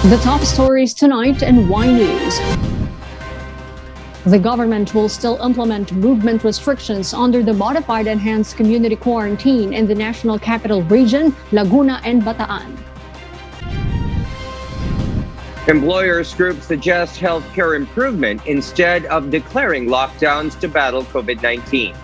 The top stories tonight in Y News. The government will still implement movement restrictions under the modified enhanced community quarantine in the National Capital Region, Laguna and Bataan. Employers groups suggest healthcare improvement instead of declaring lockdowns to battle COVID-19.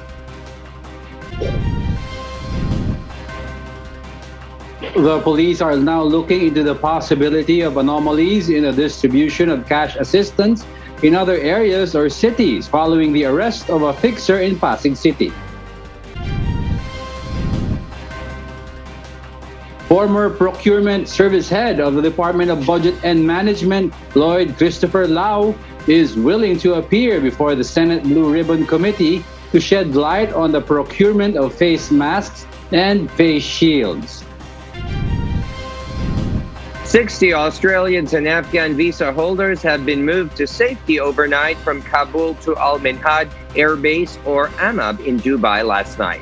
The police are now looking into the possibility of anomalies in the distribution of cash assistance in other areas or cities following the arrest of a fixer in Pasig City. Former Procurement Service Head of the Department of Budget and Management, Lloyd Christopher Lau, is willing to appear before the Senate Blue Ribbon Committee to shed light on the procurement of face masks and face shields. 60 Australians and Afghan visa holders have been moved to safety overnight from Kabul to Al Minhad Air Base or Amab in Dubai last night.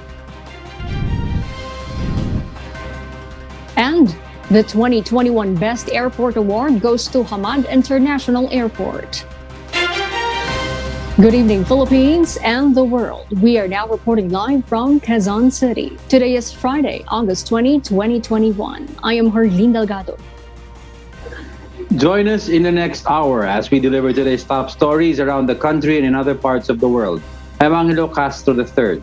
And the 2021 Best Airport Award goes to Hamad International Airport. Good evening, Philippines and the world. We are now reporting live from Quezon City. Today is Friday, August 20, 2021. I am Herlene Delgado. Join us in the next hour as we deliver today's top stories around the country and in other parts of the world. I'm Angelo Castro III.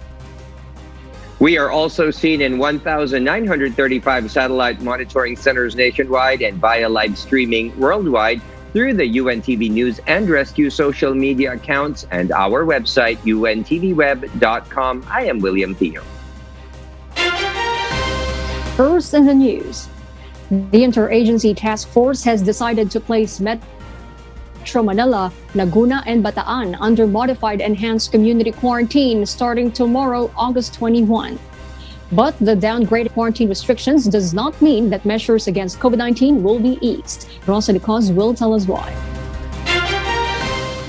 We are also seen in 1,935 satellite monitoring centers nationwide and via live streaming worldwide through the UNTV News and Rescue social media accounts and our website, untvweb.com. I am William Theo. First in the news, the Interagency Task Force has decided to place Metro Manila, Laguna, and Bataan under modified enhanced community quarantine starting tomorrow, August 21. But the downgraded quarantine restrictions does not mean that measures against COVID-19 will be eased. Rosa Nicos will tell us why.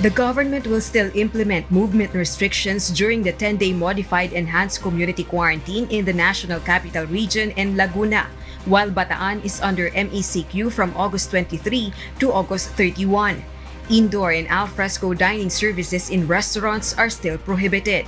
The government will still implement movement restrictions during the 10-day modified enhanced community quarantine in the National Capital Region and Laguna, while Bataan is under MECQ from August 23 to August 31. Indoor and alfresco dining services in restaurants are still prohibited.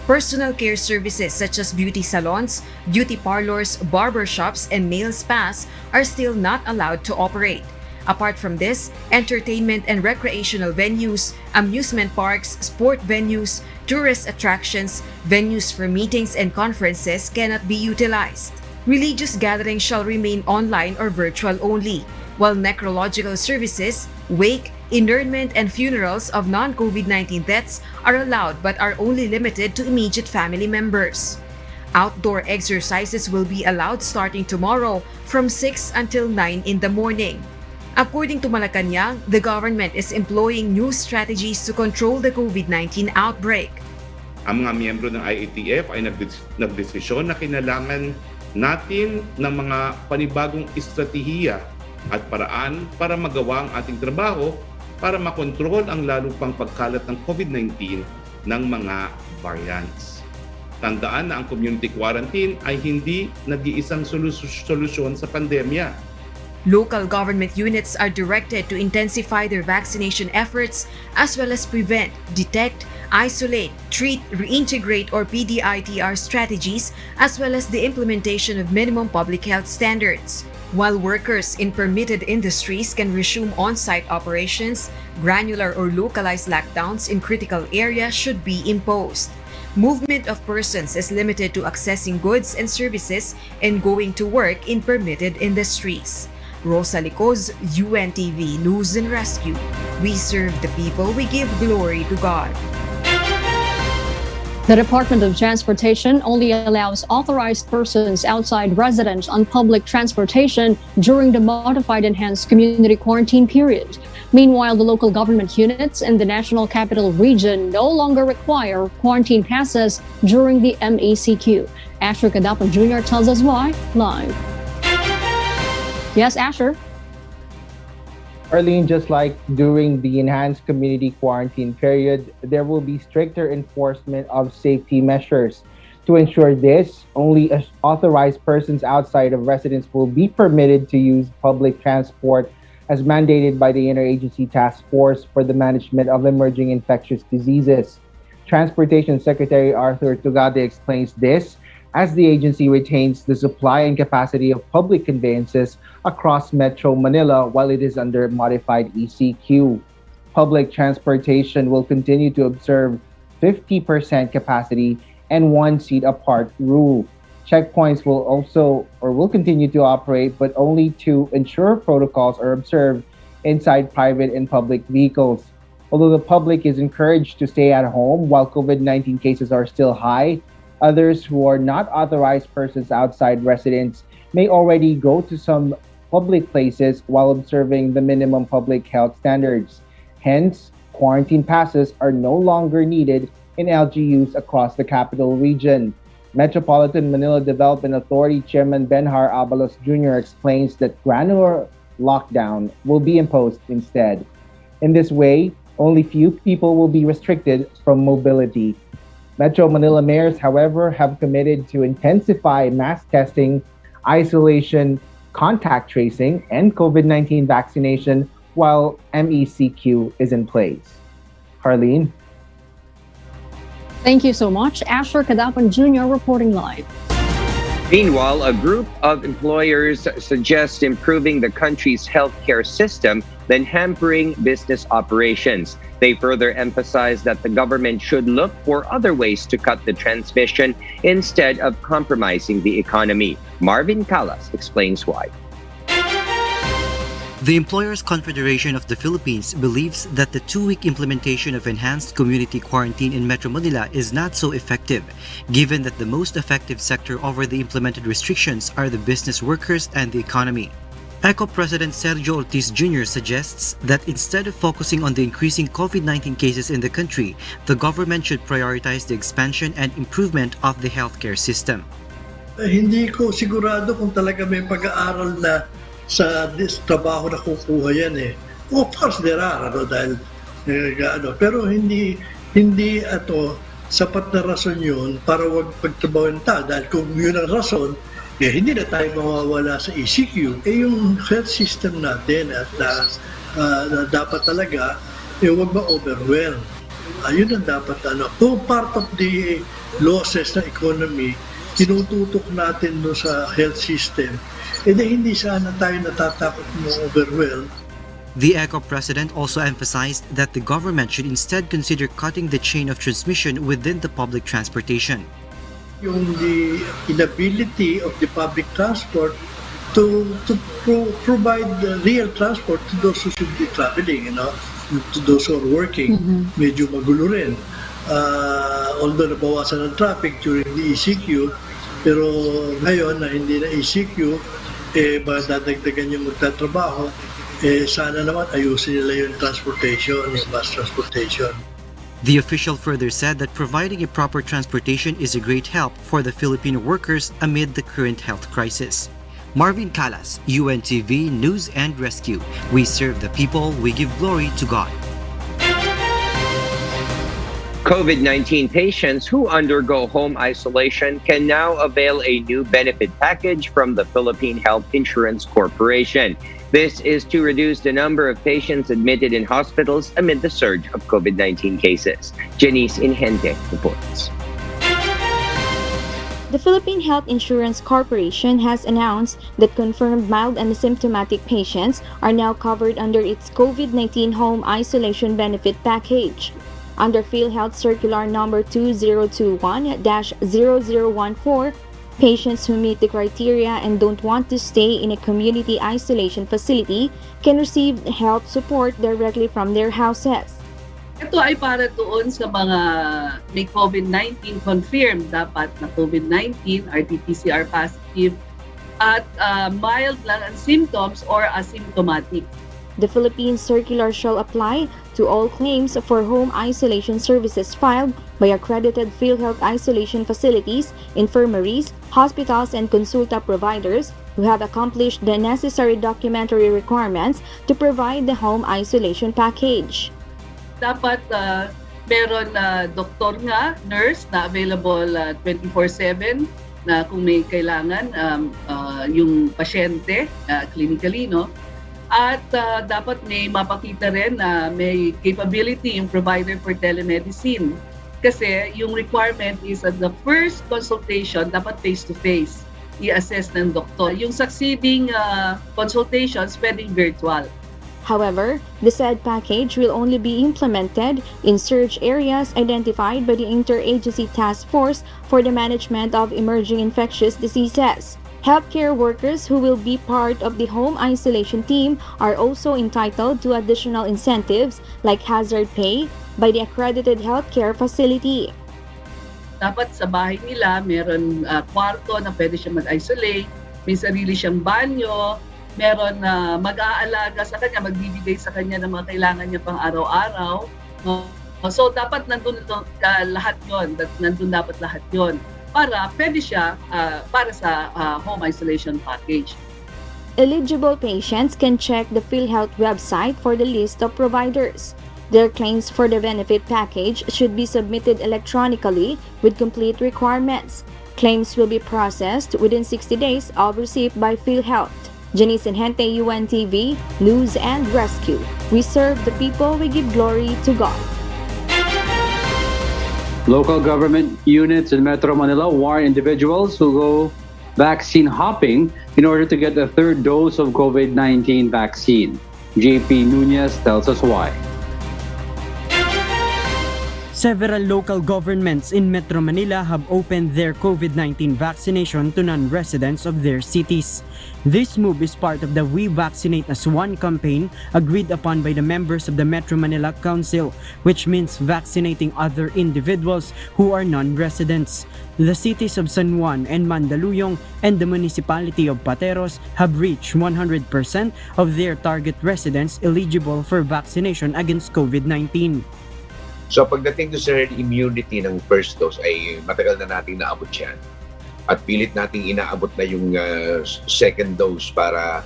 Personal care services such as beauty salons, beauty parlors, barber shops, and nail spas are still not allowed to operate. Apart from this, entertainment and recreational venues, amusement parks, sport venues, tourist attractions, venues for meetings and conferences cannot be utilized. Religious gatherings shall remain online or virtual only, while necrological services, wake, interment, and funerals of non-COVID-19 deaths are allowed but are only limited to immediate family members. Outdoor exercises will be allowed starting tomorrow from 6 until 9 in the morning. According to Malacanang, the government is employing new strategies to control the COVID-19 outbreak. Ang mga miyembro ng IATF ay nagdesisyon na kinailangan natin ng mga panibagong estratehiya at paraan para magawa ang ating trabaho para makontrol ang lalo pang pagkalat ng COVID-19 ng mga variants. Tandaan na ang community quarantine ay hindi nag-iisang solusyon sa pandemya. Local government units are directed to intensify their vaccination efforts as well as prevent, detect, isolate, treat, reintegrate or PDITR strategies as well as the implementation of minimum public health standards. While workers in permitted industries can resume on-site operations, granular or localized lockdowns in critical areas should be imposed. Movement of persons is limited to accessing goods and services and going to work in permitted industries. Rosa Licos, UNTV News and Rescue. We serve the people, we give glory to God. The Department of Transportation only allows authorized persons outside residence on public transportation during the modified enhanced community quarantine period. Meanwhile, the local government units in the National Capital Region no longer require quarantine passes during the MECQ. Asher Kadapa Jr. tells us why live. Yes, Asher? Arlene, just like during the enhanced community quarantine period, there will be stricter enforcement of safety measures. To ensure this, only authorized persons outside of residence will be permitted to use public transport as mandated by the Interagency Task Force for the Management of Emerging Infectious Diseases. Transportation Secretary Arthur Tugade explains this as the agency retains the supply and capacity of public conveyances across Metro Manila while it is under modified ECQ. Public transportation will continue to observe 50% capacity and one seat apart rule. Checkpoints will continue to operate, but only to ensure protocols are observed inside private and public vehicles. Although the public is encouraged to stay at home while COVID-19 cases are still high, others who are not authorized persons outside residence may already go to some public places while observing the minimum public health standards. Hence, quarantine passes are no longer needed in LGUs across the capital region. Metropolitan Manila Development Authority Chairman Benhar Abalos Jr. explains that granular lockdown will be imposed instead. In this way, only few people will be restricted from mobility. Metro Manila mayors, however, have committed to intensify mass testing, isolation, contact tracing, and COVID-19 vaccination while MECQ is in place. Harleen? Thank you so much. Asher Kadapan Jr. reporting live. Meanwhile, a group of employers suggest improving the country's healthcare system than hampering business operations. They further emphasize that the government should look for other ways to cut the transmission instead of compromising the economy. Marvin Callas explains why. The Employers Confederation of the Philippines believes that the 2-week implementation of enhanced community quarantine in Metro Manila is not so effective, given that the most affected sector over the implemented restrictions are the business workers and the economy. ECOP President Sergio Ortiz Jr. suggests that instead of focusing on the increasing COVID-19 cases in the country, the government should prioritize the expansion and improvement of the healthcare system. Hindi ko sigurado kung talaga may pag-aaral na sa trabaho na kukuha yan eh. Of course there are, dahil pero hindi sapat na rason yun para wag pagtrabahoin ta, dahil kung yun ang rason, hindi na tayo mawawala sa ECQ. Yung health system natin at dapat talaga wag ma-overwhelm. Yun ang dapat kung part of the losses ng economy tinututok natin no sa health system, hindi sana tayo natatakot mo overwhelm. The ECOP president also emphasized that the government should instead consider cutting the chain of transmission within the public transportation. Yung the inability of the public transport to provide the real transport to those who should be traveling, to those who are working, medyo magulo rin. Although nabawasan ng traffic during the ECQ, pero ngayon na hindi na ECQ, dadagdagan yung magtatrabaho, sana naman ayusin nila yung transportation, yung bus transportation. The official further said that providing a proper transportation is a great help for the Filipino workers amid the current health crisis. Marvin Callas, UNTV News and Rescue. We serve the people, we give glory to God. COVID-19 patients who undergo home isolation can now avail a new benefit package from the Philippine Health Insurance Corporation. This is to reduce the number of patients admitted in hospitals amid the surge of COVID-19 cases. Janice Inhente reports. The Philippine Health Insurance Corporation has announced that confirmed mild and asymptomatic patients are now covered under its COVID-19 home isolation benefit package. Under PhilHealth Circular Number 2021-0014, patients who meet the criteria and don't want to stay in a community isolation facility can receive health support directly from their houses. Ito ay para doon sa mga may COVID-19 confirmed dapat na COVID-19, RT-PCR positive, at mild lang ang symptoms or asymptomatic. The Philippines Circular shall apply to all claims for home isolation services filed by accredited PhilHealth isolation facilities, infirmaries, hospitals, and consulta providers who have accomplished the necessary documentary requirements to provide the home isolation package. Dapat meron doktor nga, nurse na available 24/7 na kung may kailangan yung pasyente clinically, no? At dapat may mapakita rin na may capability yung provider for telemedicine. Kasi yung requirement is at the first consultation, dapat face-to-face. I-assess ng doktor. Yung succeeding consultations, pwedeng virtual. However, the said package will only be implemented in surge areas identified by the Interagency Task Force for the Management of Emerging Infectious Diseases. Healthcare workers who will be part of the home isolation team are also entitled to additional incentives like hazard pay by the accredited healthcare facility. Dapat sa bahay nila, meron kwarto na pwede siya mag-isolate, may sarili siyang banyo, meron na mag-aalaga sa kanya, magbibigay sa kanya ng mga kailangan niya pang araw-araw. So dapat nandun lahat yon, nandun dapat lahat yon para pwede siya para sa home isolation package. Eligible patients can check the PhilHealth website for the list of providers. Their claims for the benefit package should be submitted electronically with complete requirements. Claims will be processed within 60 days of receipt by PhilHealth. Janice Enhente, UNTV, News and Rescue. We serve the people, we give glory to God. Local government units in Metro Manila warn individuals who go vaccine hopping in order to get a third dose of COVID-19 vaccine. JP Nunez tells us why. Several local governments in Metro Manila have opened their COVID-19 vaccination to non-residents of their cities. This move is part of the We Vaccinate as One campaign agreed upon by the members of the Metro Manila Council, which means vaccinating other individuals who are non-residents. The cities of San Juan and Mandaluyong and the municipality of Pateros have reached 100% of their target residents eligible for vaccination against COVID-19. So pagdating to sa herd immunity ng first dose ay matagal na nating naabot yan. At pilit nating inaabot na yung second dose para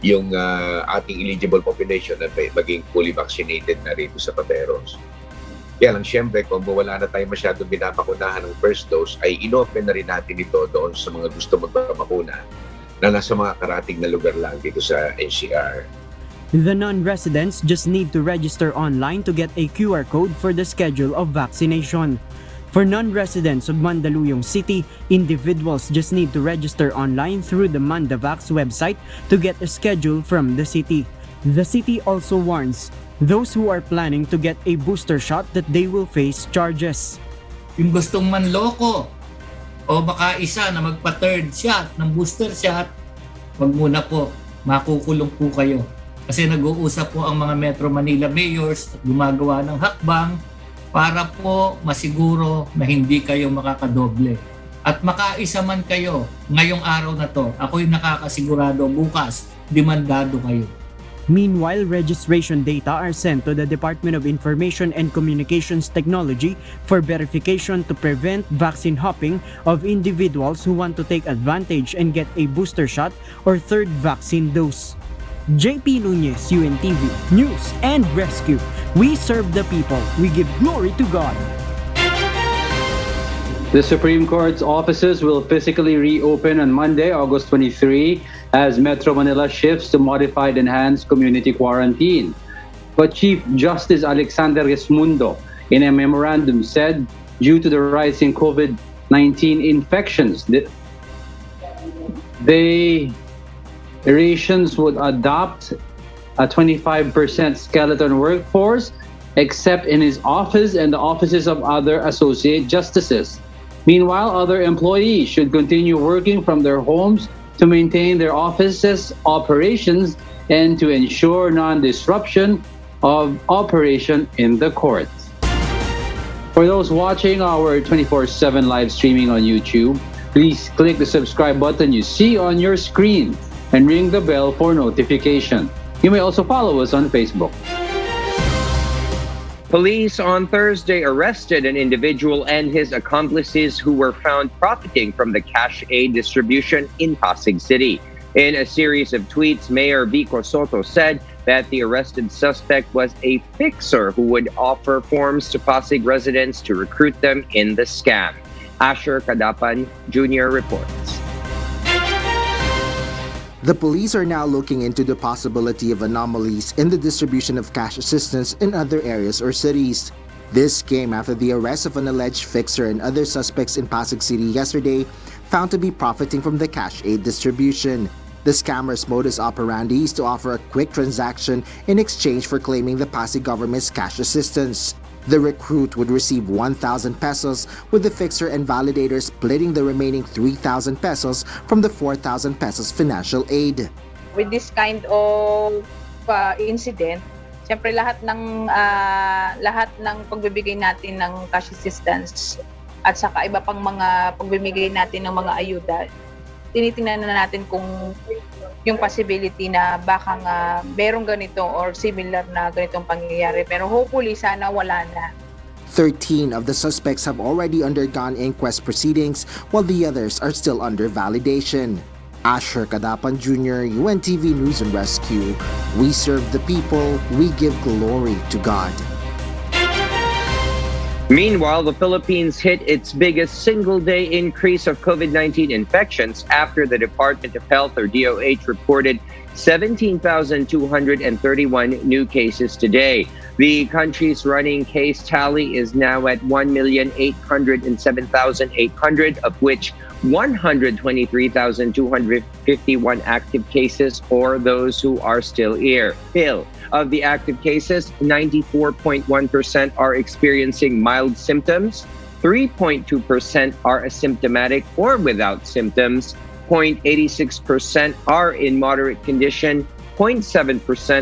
yung ating eligible population na maging fully vaccinated na rito sa Pateros. Kaya lang siyempre kung wala na tayo masyadong binabakunahan ng first dose ay inopen na rin natin ito doon sa mga gusto magpapakuna na nasa mga karating na lugar lang dito sa NCR. The non-residents just need to register online to get a QR code for the schedule of vaccination. For non-residents of Mandaluyong City, individuals just need to register online through the Mandavax website to get a schedule from the city. The city also warns those who are planning to get a booster shot that they will face charges. Yung gustong manloko o baka isa na magpa-third shot ng booster shot, wag muna po, makukulong po kayo. Kasi nag-uusap po ang mga Metro Manila mayors at gumagawa ng hakbang para po masiguro na hindi kayo makakadoble. At makaisa man kayo ngayong araw na to, ako'y nakakasigurado bukas, demandado kayo. Meanwhile, registration data are sent to the Department of Information and Communications Technology for verification to prevent vaccine hopping of individuals who want to take advantage and get a booster shot or third vaccine dose. JP Nunez, UNTV, News and Rescue. We serve the people. We give glory to God. The Supreme Court's offices will physically reopen on Monday, August 23, as Metro Manila shifts to modified enhanced community quarantine. But Chief Justice Alexander Gesmundo, in a memorandum, said due to the rise in COVID-19 infections, Rations would adopt a 25% skeleton workforce, except in his office and the offices of other associate justices. Meanwhile, other employees should continue working from their homes to maintain their offices' operations and to ensure non-disruption of operation in the courts. For those watching our 24/7 live streaming on YouTube, please click the subscribe button you see on your screen and ring the bell for notification. You may also follow us on Facebook. Police on Thursday arrested an individual and his accomplices who were found profiting from the cash aid distribution in Pasig City. In a series of tweets, Mayor Vico Soto said that the arrested suspect was a fixer who would offer forms to Pasig residents to recruit them in the scam. Asher Kadapan Jr. reports. The police are now looking into the possibility of anomalies in the distribution of cash assistance in other areas or cities. This came after the arrest of an alleged fixer and other suspects in Pasig City yesterday, found to be profiting from the cash aid distribution. The scammer's modus operandi is to offer a quick transaction in exchange for claiming the Pasig government's cash assistance. The recruit would receive 1,000 pesos, with the fixer and validator splitting the remaining 3,000 pesos from the 4,000 pesos financial aid. With this kind of incident, siyempre lahat ng pagbibigay natin ng cash assistance at saka iba pang mga pagbibigay natin ng mga ayuda, tinitingnan na natin kung yung possibility na baka nga merong ganito or similar na ganitong pangyayari. Pero hopefully, sana wala na. 13 of the suspects have already undergone inquest proceedings, while the others are still under validation. Asher Kadapan Jr., UNTV News and Rescue. We serve the people, we give glory to God. Meanwhile, the Philippines hit its biggest single-day increase of COVID-19 infections after the Department of Health, or DOH, reported 17,231 new cases today. The country's running case tally is now at 1,807,800, of which 123,251 active cases, or those who are still ill. Of the active cases, 94.1% are experiencing mild symptoms, 3.2% are asymptomatic or without symptoms, 0.86% are in moderate condition, 0.7%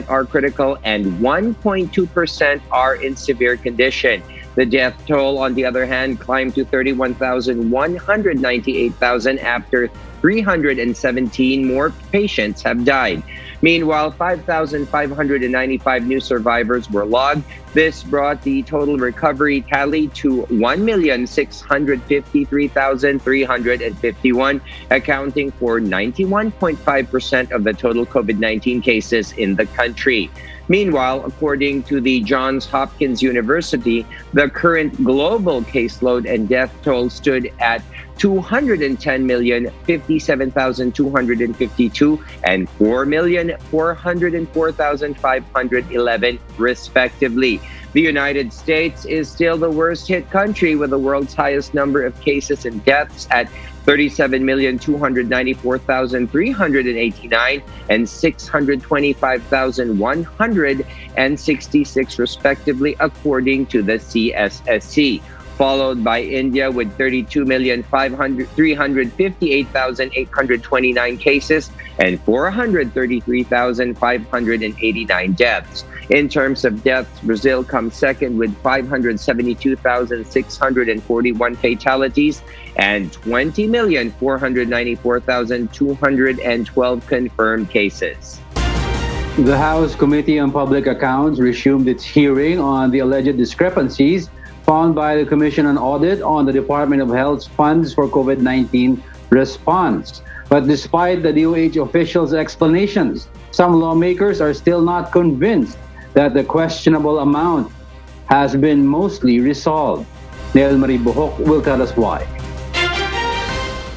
are critical, and 1.2% are in severe condition. The death toll, on the other hand, climbed to 31,198,000 after 317 more patients have died. Meanwhile, 5,595 new survivors were logged. This brought the total recovery tally to 1,653,351, accounting for 91.5% of the total COVID-19 cases in the country. Meanwhile, according to the Johns Hopkins University, the current global caseload and death toll stood at 210,057,252 and 4,404,511 respectively. The United States is still the worst hit country with the world's highest number of cases and deaths at 37,294,389 and 625,166 respectively, according to the CSSC. Followed by India with 32,358,829 cases and 433,589 deaths. In terms of deaths, Brazil comes second with 572,641 fatalities and 20,494,212 confirmed cases. The House Committee on Public Accounts resumed its hearing on the alleged discrepancies found by the Commission on Audit on the Department of Health's funds for COVID-19 response. But despite the DOH officials' explanations, some lawmakers are still not convinced that the questionable amount has been mostly resolved. Nel Marie Buhok will tell us why.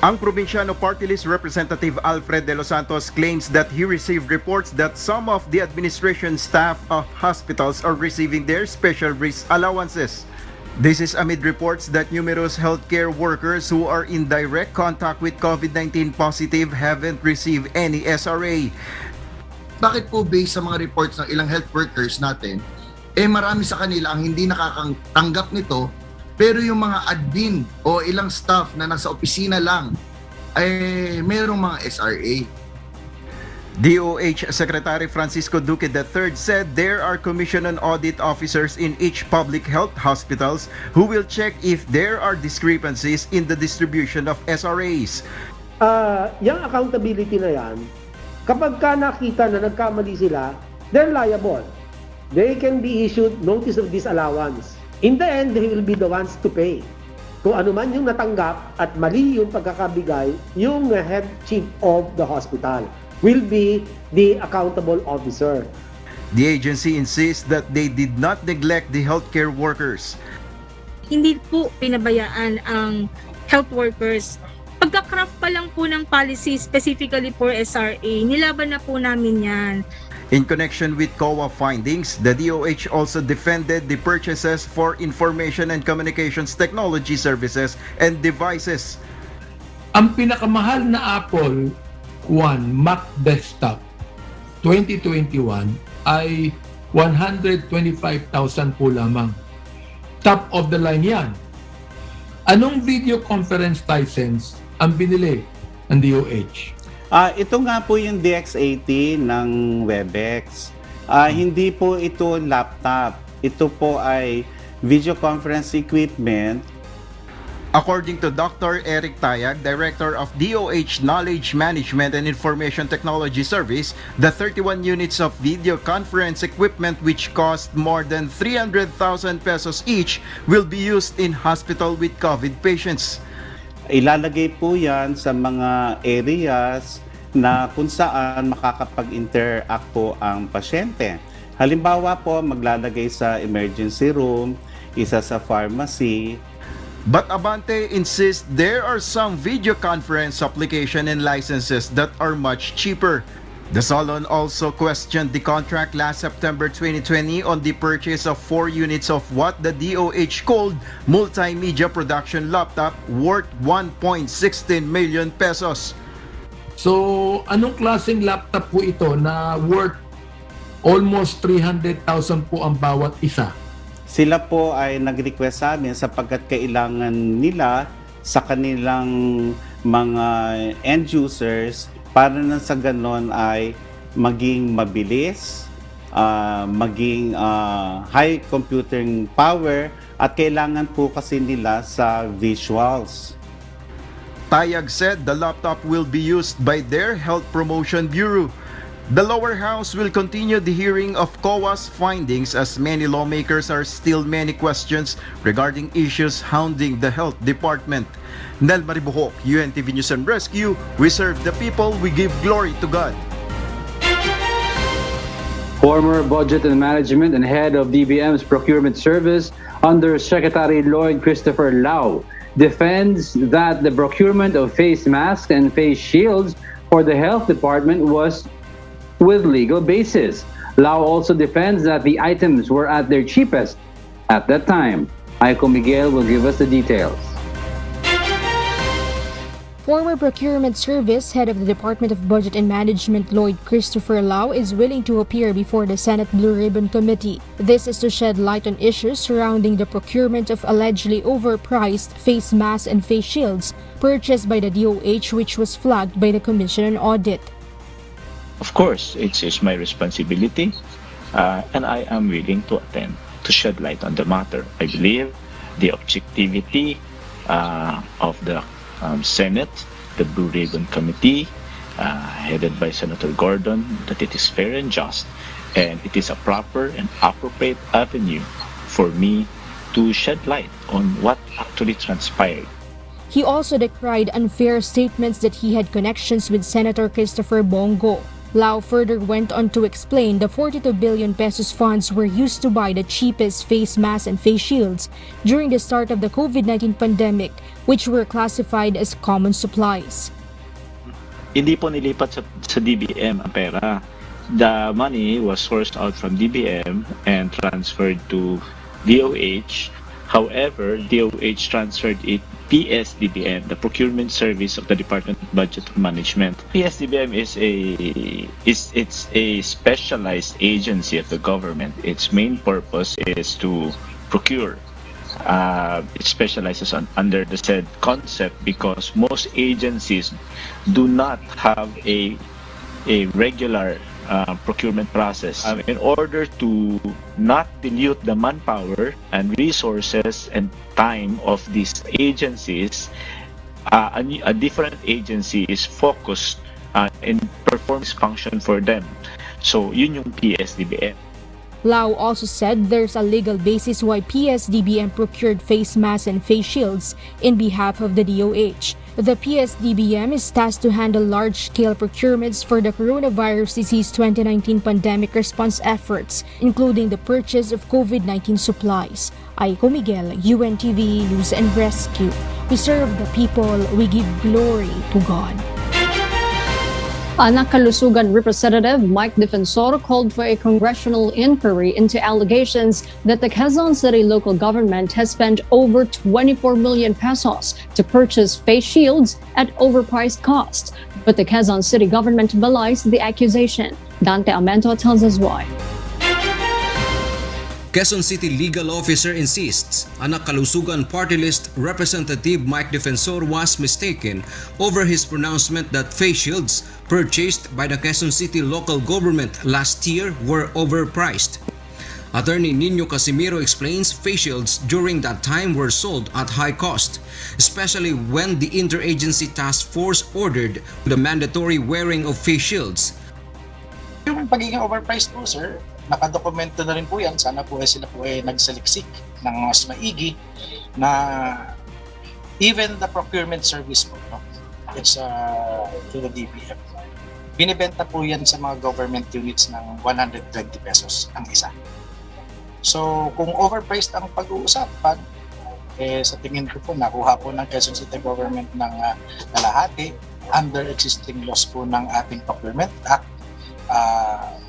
Ang Probinsyano Party List Representative Alfred De Los Santos claims that he received reports that some of the administration staff of hospitals are receiving their special risk allowances. This is amid reports that numerous healthcare workers who are in direct contact with COVID-19 positive haven't received any SRA. Bakit po based sa mga reports ng ilang health workers natin, marami sa kanila ang hindi nakakatanggap nito, pero yung mga admin o ilang staff na nasa opisina lang, mayroong mga SRA. DOH Secretary Francisco Duque III said there are Commission on Audit officers in each public health hospitals who will check if there are discrepancies in the distribution of SRAs. Yung accountability na yan, kapag ka nakita na nagkamali sila, they're liable. They can be issued notice of disallowance. In the end, they will be the ones to pay. Kung ano man yung natanggap at mali yung pagkakabigay, yung head chief of the hospital will be the accountable officer. The agency insists that they did not neglect the healthcare workers. Hindi po pinabayaan ang health workers pagka-craft pa lang po ng policy specifically for SRA, nilaban na po namin yan. In connection with COA findings, the DOH also defended the purchases for information and communications technology services and devices. Ang pinakamahal na Apple One Mac Desktop 2021 ay 125,000 po lamang. Top of the line yan. Anong video conference license ang binili ng DOH? Ito nga po yung DX80 ng Webex. Hindi po ito laptop. Ito po ay video conference equipment. According to Dr. Eric Tayag, Director of DOH Knowledge Management and Information Technology Service, the 31 units of video conference equipment which cost more than 300,000 pesos each will be used in hospital with COVID patients. Ilalagay po yan sa mga areas na kung saan makakapag-interact po ang pasyente. Halimbawa po, maglalagay sa emergency room, isa sa pharmacy. But Abante insists there are some video conference application and licenses that are much cheaper. The salon also questioned the contract last September 2020 on the purchase of 4 units of what the DOH called multimedia production laptop worth 1.16 million pesos. So, anong klaseng laptop po ito na worth almost 300,000 po ang bawat isa? Sila po ay nag-request sa amin sapagkat kailangan nila sa kanilang mga end users para na sa ganon ay maging mabilis, maging high computing power at kailangan po kasi nila sa visuals. Tayag said the laptop will be used by their Health Promotion Bureau. The lower house will continue the hearing of COA's findings as many lawmakers are still many questions regarding issues hounding the health department. Nel Maribuhok, UNTV News and Rescue, we serve the people, we give glory to God. Former Budget and Management and head of DBM's Procurement Service under Secretary Lloyd Christopher Lau defends that the procurement of face masks and face shields for the health department was with legal basis. Lau also defends that the items were at their cheapest at that time. Aiko Miguel will give us the details. Former Procurement Service head of the Department of Budget and Management Lloyd Christopher Lau is willing to appear before the Senate Blue Ribbon Committee. This is to shed light on issues surrounding the procurement of allegedly overpriced face masks and face shields purchased by the DOH, which was flagged by the Commission on Audit. Of course, it is my responsibility and I am willing to attend to shed light on the matter. I believe the objectivity of the Senate, the Blue Ribbon Committee, headed by Senator Gordon, that it is fair and just, and it is a proper and appropriate avenue for me to shed light on what actually transpired. He also decried unfair statements that he had connections with Senator Christopher Bongo. Lau further went on to explain the 42 billion pesos funds were used to buy the cheapest face masks and face shields during the start of the COVID-19 pandemic, which were classified as common supplies. Hindi po nilipat sa DBM ang pera. The money was sourced out from DBM and transferred to DOH. However, DOH transferred it PSDBM, the Procurement Service of the Department of Budget Management. PSDBM is a specialized agency of the government. Its main purpose is to procure. It specializes under the said concept because most agencies do not have a regular procurement process. In order to not dilute the manpower and resources and time of these agencies, a different agency is focused in performance function for them. So, yun yung PSDBM. Lau also said there's a legal basis why PSDBM procured face masks and face shields in behalf of the DOH. The PSDBM is tasked to handle large-scale procurements for the coronavirus disease 2019 pandemic response efforts, including the purchase of COVID-19 supplies. Aiko Miguel, UNTV News and Rescue. We serve the people. We give glory to God. Anak Kalusugan Representative Mike Defensor called for a congressional inquiry into allegations that the Quezon City local government has spent over 24 million pesos to purchase face shields at overpriced cost. But the Quezon City government belies the accusation. Dante Amento tells us why. Quezon City legal officer insists Anak Kalusugan party list representative Mike Defensor was mistaken over his pronouncement that face shields purchased by the Quezon City local government last year were overpriced. Attorney Nino Casimiro explains face shields during that time were sold at high cost, especially when the interagency task force ordered the mandatory wearing of face shields. Yung pagiging overpriced po, sir, nakadokumento na rin po yan. Sana po sila po nagsaliksik ng mas maigi na even the procurement service po, no? It's to the DBM. Binibenta po yan sa mga government units ng 120 pesos ang isa. So kung overpriced ang pag-uusapan, sa tingin ko po nakuha po ng Quezon City government ng kalahati under existing laws po ng ating Procurement Act.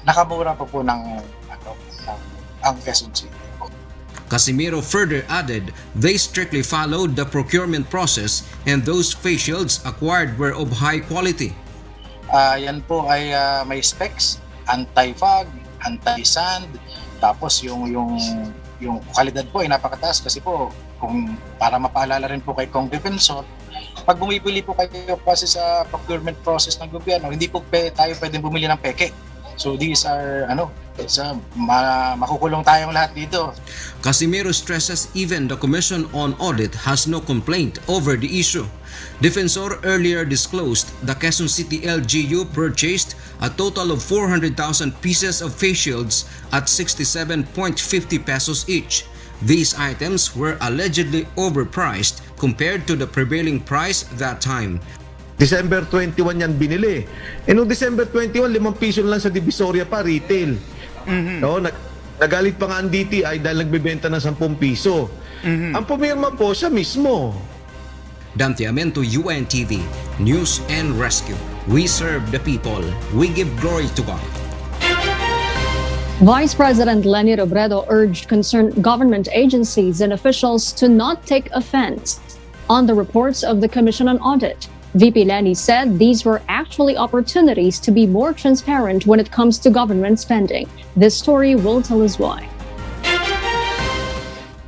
Nakamura po ng ang Quezon City. Casimiro further added they strictly followed the procurement process and those face shields acquired were of high quality. Yan po ay may specs, anti-fog, anti-sand, tapos yung kalidad po ay napakataas kasi po kung para mapaalala rin po kay Kong Defensor, pag bumibili po kayo kasi sa procurement process ng gobyerno, hindi po tayo pwedeng bumili ng peke. So these are makukulong tayong lahat dito. Casimiro stresses even the Commission on Audit has no complaint over the issue. Defensor earlier disclosed the Quezon City LGU purchased a total of 400,000 pieces of face shields at 67.50 pesos each. These items were allegedly overpriced compared to the prevailing price that time. December 21 yan binili. Noong December 21, 5 piso lang sa Divisoria pa, retail. No, nagalit pa nga ang DTI dahil nagbebenta ng 10 piso. Ang pumirma po siya mismo. Dante Amento, UNTV, News and Rescue. We serve the people. We give glory to God. Vice President Leni Robredo urged concerned government agencies and officials to not take offense on the reports of the Commission on Audit. VP Leni said these were actually opportunities to be more transparent when it comes to government spending. This story will tell us why.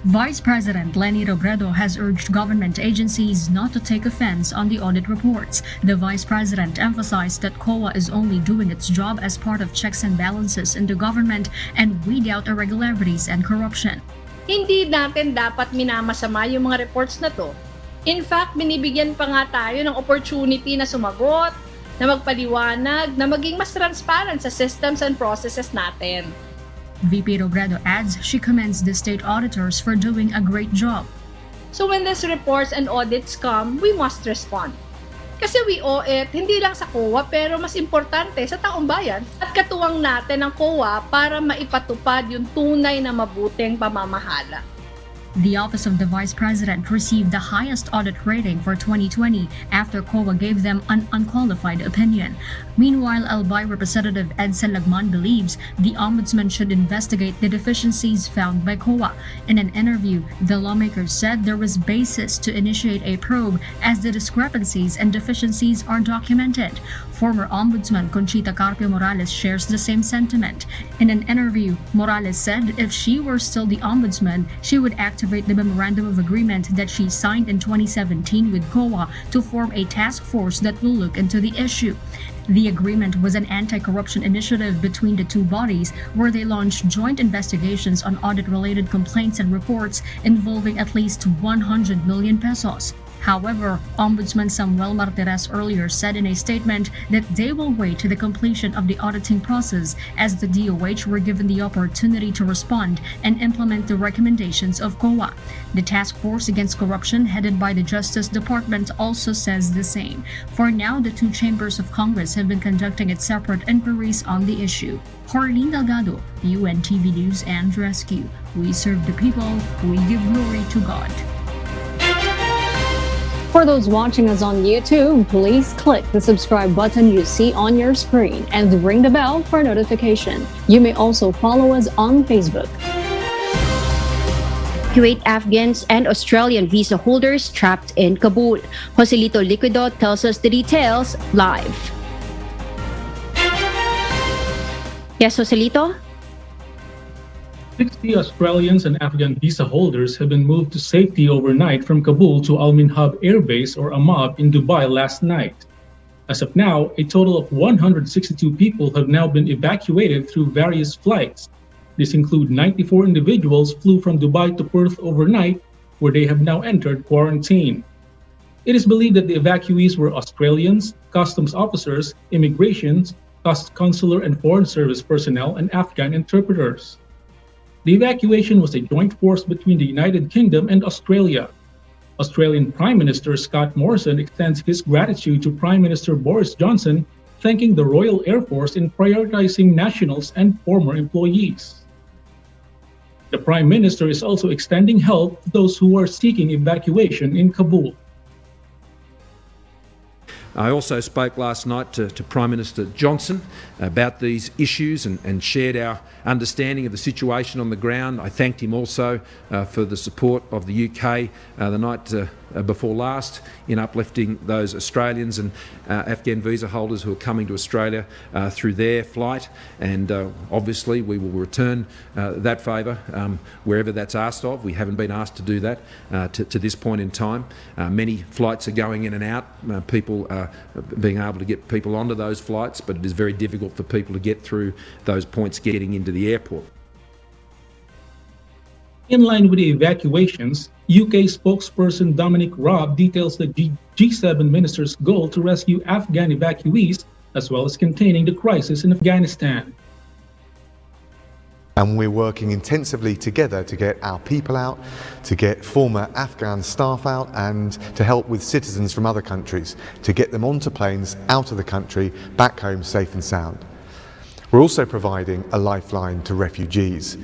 Vice President Leni Robredo has urged government agencies not to take offense on the audit reports. The Vice President emphasized that COA is only doing its job as part of checks and balances in the government and weed out irregularities and corruption. Hindi natin dapat minamasama yung mga reports na to. In fact, binibigyan pa nga tayo ng opportunity na sumagot, na magpaliwanag, na maging mas transparent sa systems and processes natin. VP Robredo adds she commends the state auditors for doing a great job. So when these reports and audits come, we must respond. Kasi we owe it, hindi lang sa COA, pero mas importante sa taong bayan at katuwang natin ng COA para maipatupad yung tunay na mabuting pamamahala. The Office of the Vice President received the highest audit rating for 2020 after COA gave them an unqualified opinion. Meanwhile, Albay Representative Edsel Lagman believes the Ombudsman should investigate the deficiencies found by COA. In an interview, the lawmakers said there was basis to initiate a probe as the discrepancies and deficiencies are documented. Former Ombudsman Conchita Carpio Morales shares the same sentiment. In an interview, Morales said if she were still the Ombudsman, she would activate the Memorandum of Agreement that she signed in 2017 with COA to form a task force that will look into the issue. The agreement was an anti-corruption initiative between the two bodies where they launched joint investigations on audit-related complaints and reports involving at least 100 million pesos. However, Ombudsman Samuel Martires earlier said in a statement that they will wait to the completion of the auditing process as the DOH were given the opportunity to respond and implement the recommendations of COA. The task force against corruption headed by the Justice Department also says the same. For now, the two chambers of Congress have been conducting its separate inquiries on the issue. Harleen Delgado, UNTV News and Rescue. We serve the people, we give glory to God. For those watching us on YouTube, please click the subscribe button you see on your screen and ring the bell for notification. You may also follow us on Facebook. Evacuate Afghans and Australian visa holders trapped in Kabul. Joselito Liquido tells us the details live. Yes, Joselito? 60 Australians and Afghan visa holders have been moved to safety overnight from Kabul to Al Minhab Air Base or AMAB in Dubai last night. As of now, a total of 162 people have now been evacuated through various flights. These include 94 individuals flew from Dubai to Perth overnight, where they have now entered quarantine. It is believed that the evacuees were Australians, customs officers, immigrations, consular and foreign service personnel, and Afghan interpreters. The evacuation was a joint force between the United Kingdom and Australia. Australian Prime Minister Scott Morrison extends his gratitude to Prime Minister Boris Johnson, thanking the Royal Air Force in prioritizing nationals and former employees. The Prime Minister is also extending help to those who are seeking evacuation in Kabul. I also spoke last night to Prime Minister Johnson about these issues and shared our understanding of the situation on the ground. I thanked him also for the support of the UK the night before last in uplifting those Australians and Afghan visa holders who are coming to Australia through their flight, and obviously we will return that favour wherever that's asked of. We haven't been asked to do that to this point in time. Many flights are going in and out, people being able to get people onto those flights, but it is very difficult for people to get through those points getting into the airport. In line with the evacuations, UK spokesperson Dominic Raab details the G7 ministers' goal to rescue Afghan evacuees as well as containing the crisis in Afghanistan. And we're working intensively together to get our people out, to get former Afghan staff out, and to help with citizens from other countries, to get them onto planes out of the country, back home safe and sound. We're also providing a lifeline to refugees.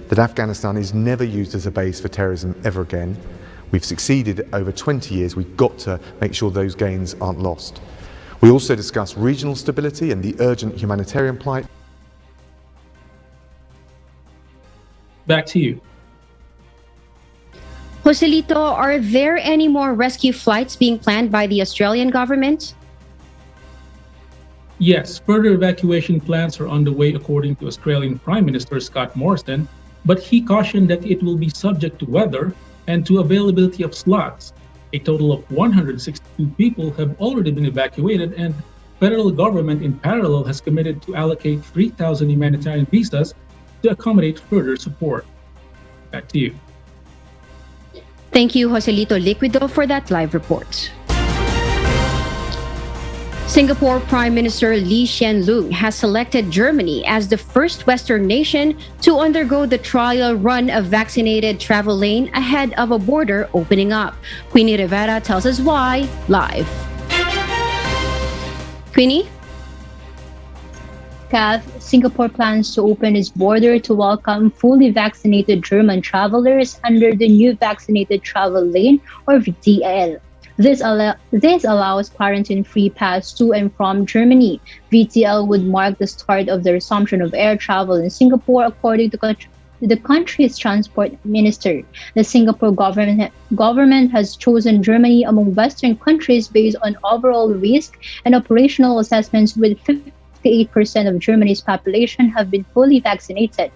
That Afghanistan is never used as a base for terrorism ever again. We've succeeded over 20 years. We've got to make sure those gains aren't lost. We also discuss regional stability and the urgent humanitarian plight. Back to you. Joselito, are there any more rescue flights being planned by the Australian government? Yes, further evacuation plans are underway according to Australian Prime Minister Scott Morrison, but he cautioned that it will be subject to weather and to availability of slots. A total of 162 people have already been evacuated, and federal government in parallel has committed to allocate 3,000 humanitarian visas to accommodate further support. Back to you. Thank you, Joselito Liquido, for that live report. Singapore Prime Minister Lee Hsien Loong has selected Germany as the first Western nation to undergo the trial run of vaccinated travel lane ahead of a border opening up. Queenie Rivera tells us why live. Queenie? Kath, Singapore plans to open its border to welcome fully vaccinated German travelers under the new Vaccinated Travel Lane, or VTL. This allows quarantine-free paths to and from Germany. VTL would mark the start of the resumption of air travel in Singapore, according to the country's transport minister. The Singapore government has chosen Germany among Western countries based on overall risk and operational assessments, with 58% of Germany's population have been fully vaccinated,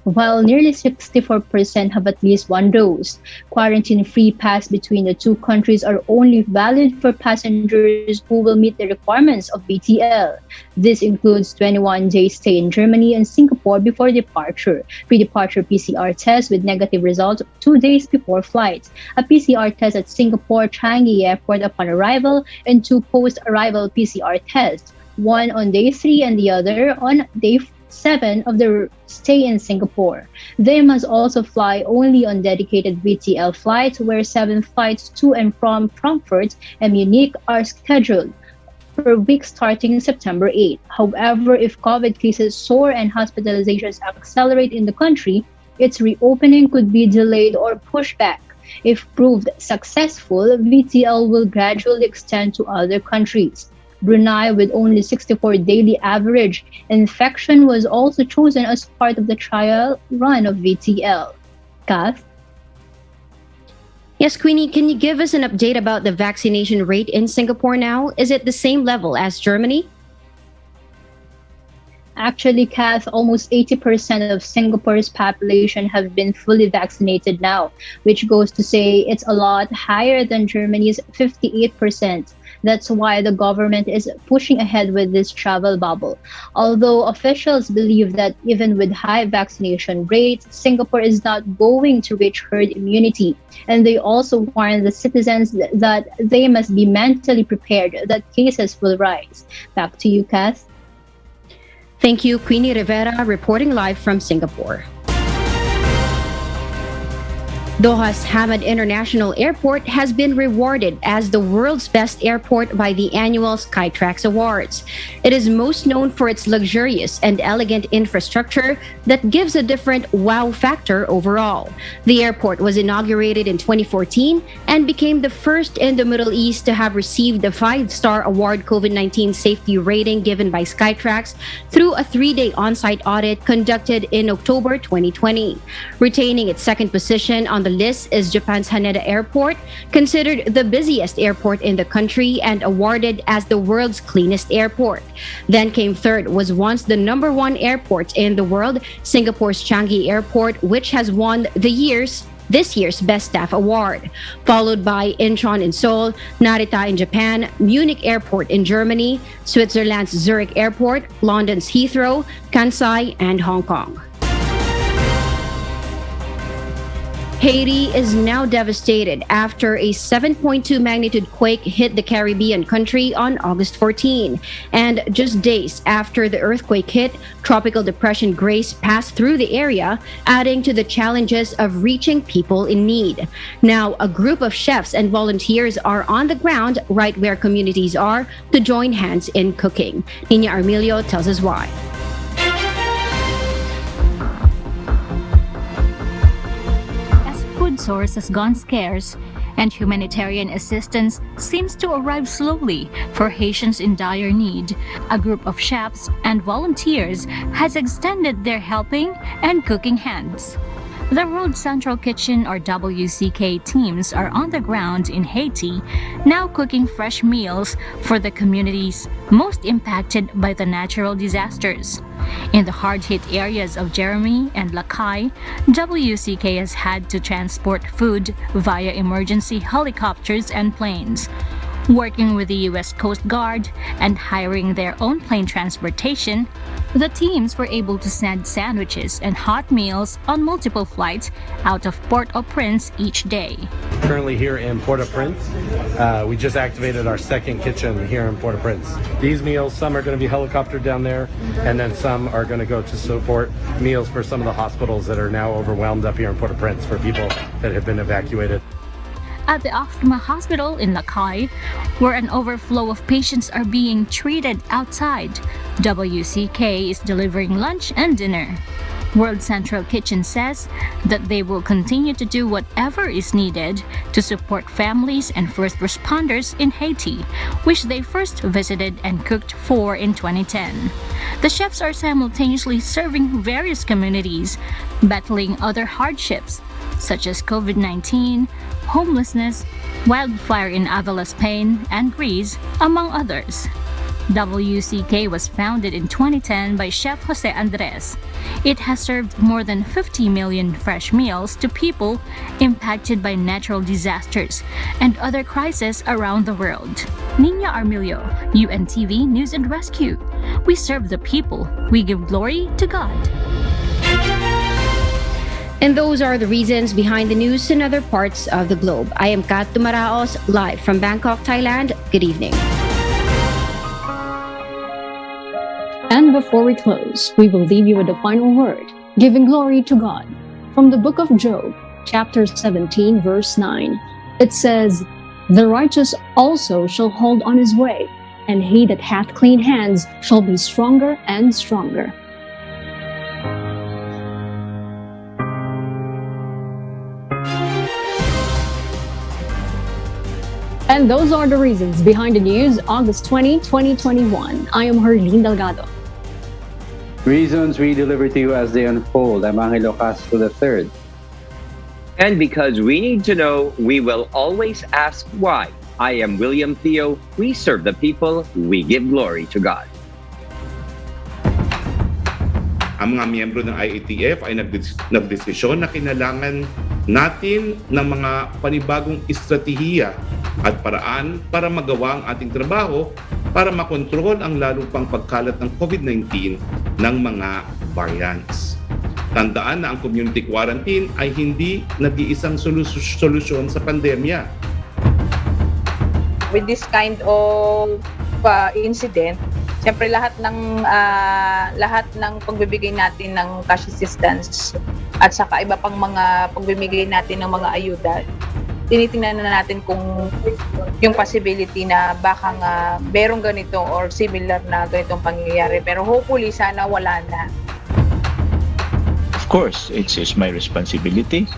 while nearly 64% have at least one dose. Quarantine-free paths between the two countries are only valid for passengers who will meet the requirements of VTL. This includes 21-day stay in Germany and Singapore before departure, pre-departure PCR test with negative results 2 days before flight, a PCR test at Singapore Changi Airport upon arrival, and 2 post-arrival PCR tests, one on day 3 and the other on day 7 of their stay in Singapore. They must also fly only on dedicated VTL flights, where 7 flights to and from Frankfurt and Munich are scheduled per week starting September 8. However, if COVID cases soar and hospitalizations accelerate in the country, its reopening could be delayed or pushed back. If proved successful, VTL will gradually extend to other countries. Brunei, with only 64 daily average infection, was also chosen as part of the trial run of VTL. Kath? Yes, Queenie, can you give us an update about the vaccination rate in Singapore now? Is it the same level as Germany? Actually, Kath, almost 80% of Singapore's population have been fully vaccinated now, which goes to say it's a lot higher than Germany's 58%. That's why the government is pushing ahead with this travel bubble. Although officials believe that even with high vaccination rates, Singapore is not going to reach herd immunity. And they also warn the citizens that they must be mentally prepared that cases will rise. Back to you, Kath. Thank you, Queenie Rivera, reporting live from Singapore. Doha's Hamad International Airport has been rewarded as the world's best airport by the annual Skytrax Awards. It is most known for its luxurious and elegant infrastructure that gives a different wow factor overall. The airport was inaugurated in 2014 and became the first in the Middle East to have received the 5-star award COVID-19 safety rating given by Skytrax through a 3-day on-site audit conducted in October 2020. Retaining its second position on the list is Japan's Haneda Airport, considered the busiest airport in the country and awarded as the world's cleanest airport. Then came third was once the number 1 airport in the world, Singapore's Changi Airport, which has won this year's Best Staff Award, followed by Incheon in Seoul, Narita in Japan, Munich Airport in Germany, Switzerland's Zurich Airport, London's Heathrow, Kansai, and Hong Kong. Haiti is now devastated after a 7.2 magnitude quake hit the Caribbean country on August 14. And just days after the earthquake hit, Tropical Depression Grace passed through the area, adding to the challenges of reaching people in need. Now, a group of chefs and volunteers are on the ground right where communities are to join hands in cooking. Nina Armilio tells us why. Source has gone scarce, and humanitarian assistance seems to arrive slowly for Haitians in dire need. A group of chefs and volunteers has extended their helping and cooking hands. The World Central Kitchen, or WCK, teams are on the ground in Haiti, now cooking fresh meals for the communities most impacted by the natural disasters. In the hard-hit areas of Jeremy and Lakay, WCK has had to transport food via emergency helicopters and planes. Working with the U.S. Coast Guard and hiring their own plane transportation, the teams were able to send sandwiches and hot meals on multiple flights out of Port-au-Prince each day. Currently here in Port-au-Prince, we just activated our second kitchen here in Port-au-Prince. These meals, some are going to be helicoptered down there, and then some are going to go to support meals for some of the hospitals that are now overwhelmed up here in Port-au-Prince for people that have been evacuated. At the Afghanistan hospital in Lakay, where an overflow of patients are being treated outside, WCK is delivering lunch and dinner. World Central Kitchen says that they will continue to do whatever is needed to support families and first responders in Haiti, which they first visited and cooked for in 2010. The chefs are simultaneously serving various communities, battling other hardships such as COVID-19, homelessness, wildfire in Avila, Spain, and Greece, among others. WCK was founded in 2010 by Chef Jose Andres. It has served more than 50 million fresh meals to people impacted by natural disasters and other crises around the world. Nina Armilio, UNTV News and Rescue. We serve the people. We give glory to God. And those are the reasons behind the news in other parts of the globe. I am Kat Tumaraos, live from Bangkok, Thailand. Good evening. And before we close, we will leave you with a final word, giving glory to God. From the book of Job, chapter 17, verse 9, it says, "The righteous also shall hold on his way, and he that hath clean hands shall be stronger and stronger." And those are the reasons behind the news, August 20, 2021. I am Herlene Delgado. Reasons we deliver to you as they unfold. I'm Angelo Castro III. And because we need to know, we will always ask why. I am William Theo. We serve the people. We give glory to God. Ang mga miyembro ng IATF ay nagdesisyon na kinailangan natin ng mga panibagong estratehiya at paraan para magawa ang ating trabaho para makontrol ang lalong pang pagkalat ng COVID-19 ng mga variants. Tandaan na ang community quarantine ay hindi nag-iisang solusyon sa pandemya. With this kind of incident, siyempre lahat ng pagbibigay natin ng cash assistance at saka iba pang mga pagbibigay natin ng mga ayuda, tinitingnan na natin kung yung possibility na baka nga merong ganito or similar na ganitong pangyayari. Pero hopefully sana wala na. Of course, it's my responsibility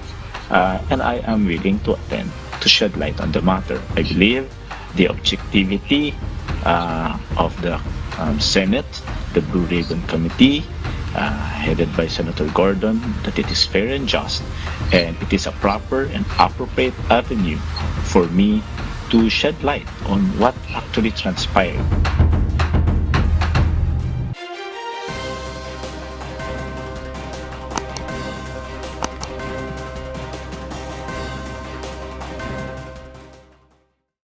and I am willing to attend to shed light on the matter. I believe the objectivity of the Senate, the Blue Ribbon Committee, headed by Senator Gordon, that it is fair and just, and it is a proper and appropriate avenue for me to shed light on what actually transpired.